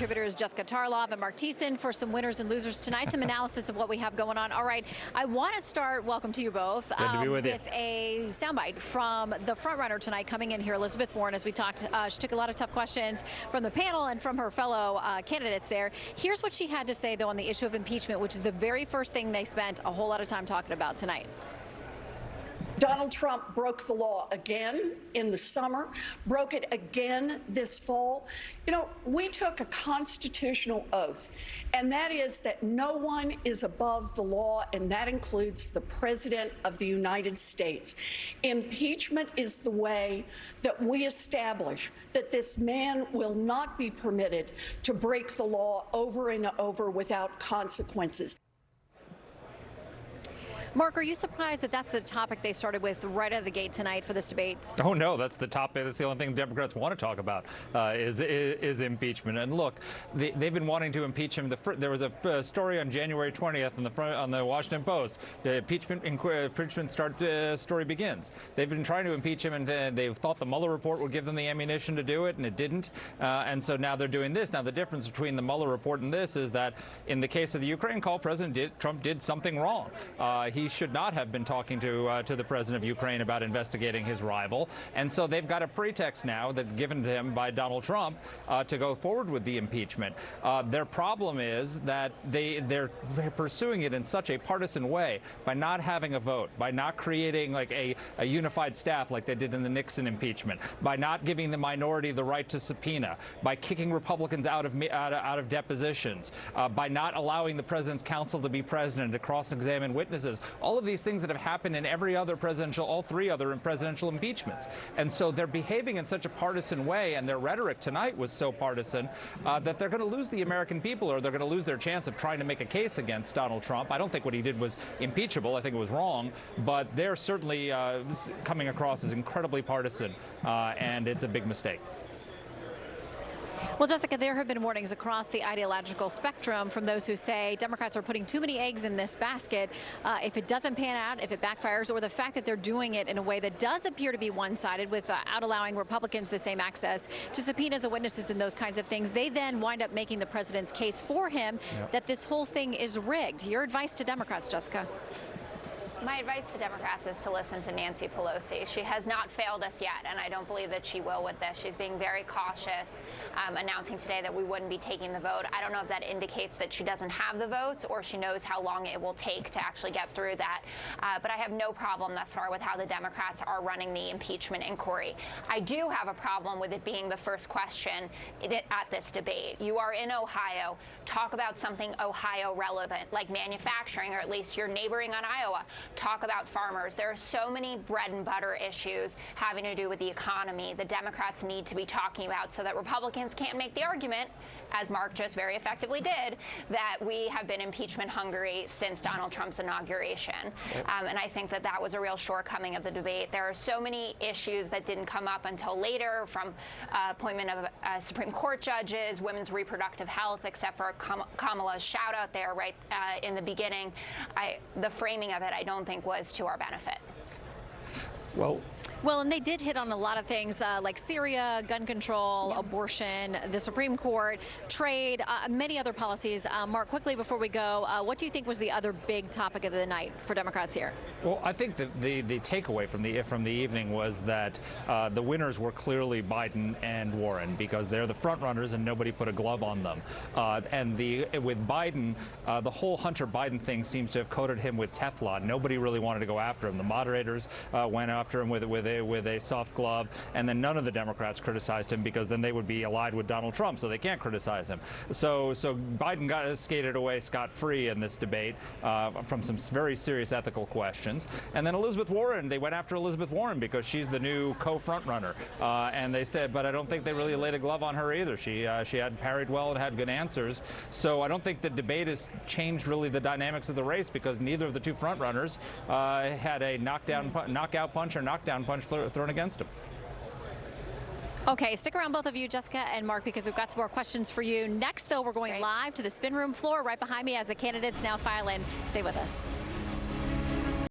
Contributors Jessica Tarlov and Marc Thiessen for some winners and losers tonight, some analysis of what we have going on. All right, I want to start, welcome to you both, with a soundbite from the frontrunner tonight coming in here, Elizabeth Warren, as we talked. She took a lot of tough questions from the panel and from her fellow candidates there. Here's what she had to say, though, on the issue of impeachment, which is the very first thing they spent a whole lot of time talking about tonight. Donald Trump broke the law again in the summer, broke it again this fall. You know, we took a constitutional oath, and that is that no one is above the law, and that includes the President of the United States. Impeachment is the way that we establish that this man will not be permitted to break the law over and over without consequences. Marc, are you surprised that that's the topic they started with right out of the gate tonight for this debate? Oh, no, that's the topic. That's the only thing Democrats want to talk about is impeachment. And look, they've been wanting to impeach him. There was a story on January 20th on the Washington Post. The impeachment story begins. They've been trying to impeach him, and they thought the Mueller report would give them the ammunition to do it, and it didn't. And so now they're doing this. Now, the difference between the Mueller report and this is that in the case of the Ukraine call, President Trump did something wrong. He should not have been talking to the president of Ukraine about investigating his rival. And so they've got a pretext now that given to him by Donald Trump to go forward with the impeachment. Their problem is that they're pursuing it in such a partisan way by not having a vote, by not creating like a unified staff like they did in the Nixon impeachment, by not giving the minority the right to subpoena, by kicking Republicans out of depositions, by not allowing the president's counsel to be president to cross-examine witnesses. All of these things that have happened in all three other presidential impeachments. And so they're behaving in such a partisan way, and their rhetoric tonight was so partisan that they're going to lose the American people, or they're going to lose their chance of trying to make a case against Donald Trump. I don't think what he did was impeachable. I think it was wrong, but they're certainly coming across as incredibly partisan, and it's a big mistake. Well, Jessica, there have been warnings across the ideological spectrum from those who say Democrats are putting too many eggs in this basket. If it doesn't pan out, if it backfires, or the fact that they're doing it in a way that does appear to be one-sided without allowing Republicans the same access to subpoenas and witnesses and those kinds of things, they then wind up making the president's case for him that this whole thing is rigged. Your advice to Democrats, Jessica? My advice to Democrats is to listen to Nancy Pelosi. She has not failed us yet, and I don't believe that she will with this. She's being very cautious, announcing today that we wouldn't be taking the vote. I don't know if that indicates that she doesn't have the votes or she knows how long it will take to actually get through that. But I have no problem thus far with how the Democrats are running the impeachment inquiry. I do have a problem with it being the first question at this debate. You are in Ohio. Talk about something Ohio relevant, like manufacturing, or at least you're neighboring on Iowa. Talk about farmers. There are so many bread and butter issues having to do with the economy the Democrats need to be talking about so that Republicans can't make the argument, as Marc just very effectively did, that we have been impeachment hungry since Donald Trump's inauguration. And I think that that was a real shortcoming of the debate. There are so many issues that didn't come up until later, from appointment of Supreme Court judges, women's reproductive health, except for Kamala's shout out there right in the beginning. The framing of it, I don't think was to our benefit. Well, and they did hit on a lot of things like Syria, gun control, abortion, the Supreme Court, trade, many other policies. Marc, quickly before we go, what do you think was the other big topic of the night for Democrats here? Well, I think that the takeaway from the evening was that the winners were clearly Biden and Warren, because they're the front runners and nobody put a glove on them. With Biden, the whole Hunter Biden thing seems to have coated him with Teflon. Nobody really wanted to go after him. The moderators went after him with a soft glove, and then none of the Democrats criticized him, because then they would be allied with Donald Trump, so they can't criticize him. So Biden got skated away scot-free in this debate from some very serious ethical questions. And then Elizabeth Warren, they went after Elizabeth Warren because she's the new co-front runner, and they said, but I don't think they really laid a glove on her either. She had parried well and had good answers. So I don't think the debate has changed really the dynamics of the race, because neither of the two front runners had a knockout punch or knockdown punch thrown against them. Okay, stick around, both of you, Jessica and Marc, because we've got some more questions for you. Next, though, we're going live to the spin room floor right behind me as the candidates now file in. Stay with us.